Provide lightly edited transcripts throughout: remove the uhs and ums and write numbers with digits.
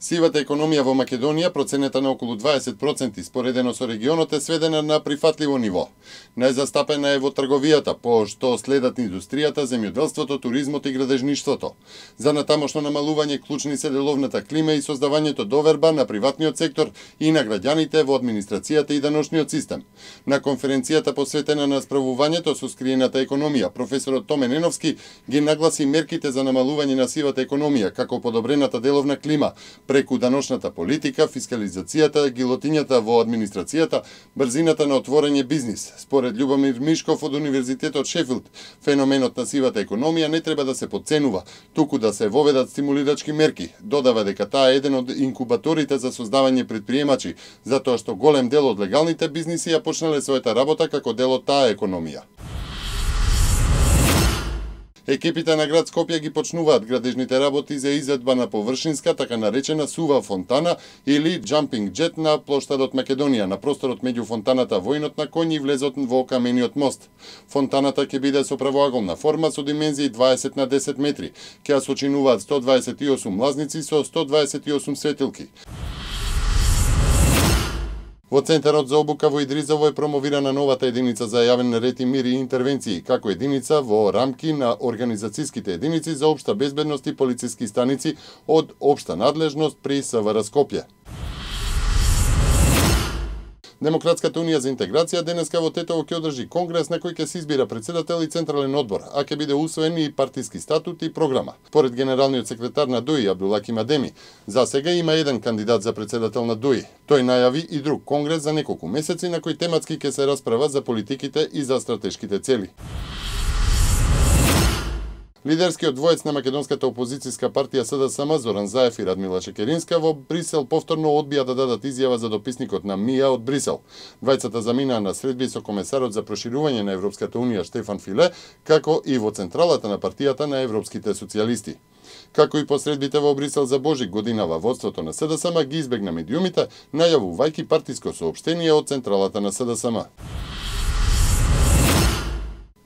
Сивата економија во Македонија, проценета на околу 20% споредено со регионот, е сведена на прифатливо ниво. Најзастапена е во трговијата, по што следат индустријата, земјоделството, туризмот и градежништвото. За натамошно намалување клучни се деловната клима и создавањето доверба на приватниот сектор и на граѓаните во администрацијата и даношниот систем. На конференцијата посветена на справувањето со скриената економија, професорот Томе Неновски ги нагласи мерките за намалување на сивата економија, како подобрената деловна клима, преку даношната политика, фискализацијата, гилотињата во администрацијата, брзината на отворање бизнис. Според Љубомир Мишков од Универзитетот Шефилд, феноменот на сивата економија не треба да се потценува, туку да се воведат стимулирачки мерки. Додава дека таа е еден од инкубаторите за создавање предприемачи, затоа што голем дел од легалните бизниси ја почнале својата работа како дел од таа економија. Екипите на град Скопје ги почнуваат градежните работи за изведба на површинска, така наречена сува фонтана или jumping jet на плоштадот Македонија, на просторот меѓу фонтаната Војнот на коњи и влезот во камениот мост. Фонтаната ќе биде со правоаголна форма со димензии 20 на 10 метри. Ќе ја сочинуваат 128 лазници со 128 светилки. Во Центарот за обука во Идризово е промовирана новата единица за јавен ред и мир и интервенции, како единица во рамки на организацијските единици за општа безбедност и полициски станици од општа надлежност при СВР Скопје. Демократската унија за интеграција денеска во Тетово ќе одржи конгрес на кој ќе се избира председател и централен одбор, а ќе биде усвоен и партиски статут и програма. Според генералниот секретар на ДУИ Абдулаким Адеми, за сега има еден кандидат за председател на ДУИ. Тој најави и друг конгрес за неколку месеци на кој тематски ќе се расправа за политиките и за стратешките цели. Лидерскиот двоец на македонската опозицијска партија СДСМ Зоран Заев и Радмила Чекеринска во Брисел повторно одбија да дадат изјава за дописникот на МИА од Брисел. Двајцата заминаа на средби со комесарот за проширување на Европската унија Штефан Филе, како и во централата на партијата на европските социјалисти. Како и посредбите во Брисел за Божик годинава, водството на СДСМ ги избегна медиумите, најавувајќи партиско соопштение од централата на СДСМ.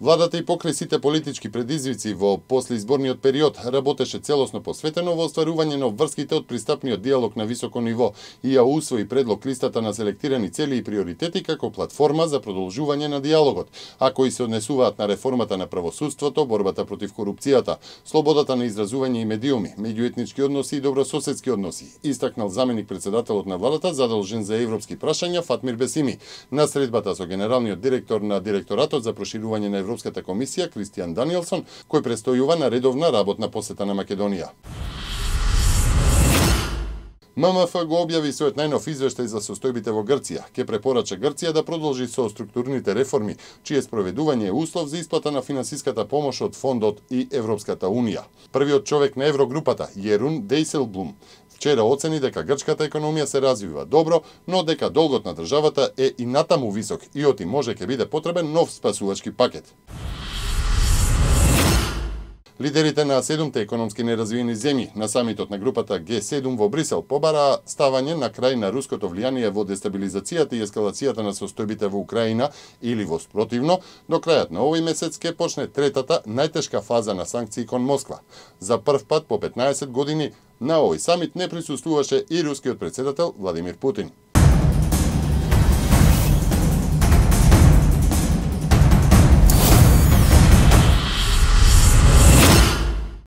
Владата и покрај сите политички предизвици во послеизборниот период работеше целосно посветено во остварување на обврските од пристапниот диалог на високо ниво и ја усвои предлог листата на селектирани цели и приоритети како платформа за продолжување на диалогот, а кои се однесуваат на реформата на правосудството, борбата против корупцијата, слободата на изразување и медиуми, меѓуетнички односи и добрососедски односи, истакнал заменик председателот на владата задолжен за европски прашања Фатмир Бесими на средбата со генералниот директор на директоратот за проширување на Европската комисија Кристијан Даниелсон, кој престојува на редовна работна посета на Македонија. ММФ го објави својот најнов извештај за состојбите во Грција. Ке препорача Грција да продолжи со структурните реформи, чие спроведување е услов за исплата на финансиската помош од фондот и Европската унија. Првиот човек на еврогрупата, Јерун Дејселблум, вчера оцени дека грчката економија се развива добро, но дека долгот на државата е и натаму висок и оти може ќе биде потребен нов спасувачки пакет. Лидерите на 7 економски неразвиени земји на самитот на групата Г7 во Брисел побараа ставање на крај на руското влијание во дестабилизацијата и ескалацијата на состојбите во Украина или во спротивно, до крајот на овој месец ќе почне третата најтешка фаза на санкции кон Москва. За прв пат по 15 години на овој самит не присуствуваше и рускиот председател Владимир Путин.